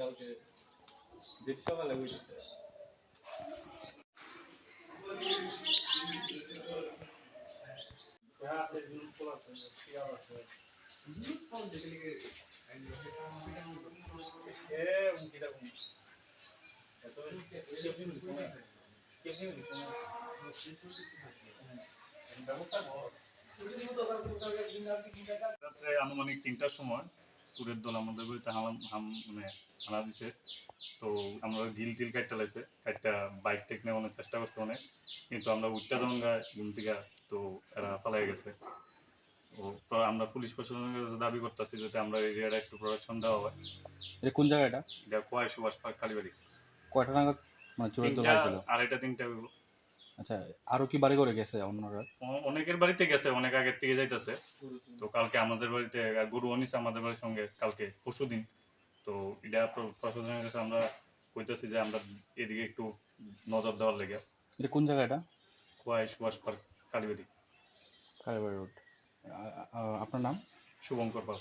কালকে যে সকালে হইতেছে আনুমানিক ৩টার সময় চোরের দল আমাদের বাড়িতে হানা দিছে। তো আমরা গিল টিল কাটতে লাইছে, একটা বাইক টেক নেওয়ানোর চেষ্টা করছে অনেক, কিন্তু আমরা উঠতে যখন ঘুম থেকে তো এরা পালাই গেছে। তো আমরা পুলিশ প্রশাসনের কাছে দাবি করতেছি যাতে আমরা এরিয়াটা একটু প্রোটেকশন দেওয়া হয়। এটা কোন জায়গা? এটা কোয়াই সুভাষ পার্ক কালীবাড়ি। কয়টা নাগাদ মানে চোরের দল হয়েছিল? 2:30-3টা। আচ্ছা, আরো কি বাড়ি করে গেছে অন্যরা? অনেকের বাড়িতে গেছে, অনেক আগের থেকে যাইতেছে। তো কালকে আমাদের বাড়িতে গরু অনিছে আমাদের বাড়ির সঙ্গে, কালকে পরশুদিন। তো এটা প্রশাসনের কাছে আমরা কইতেছি যে আমরা এদিকে একটু নজর দেওয়ার লেগে। এটা কোন জায়গা? এটা কোয়াই সুভাষ পার্ক কালীবাড়ি। কালীবাড়ি রোড। আপনার নাম? শুভঙ্কর পাল।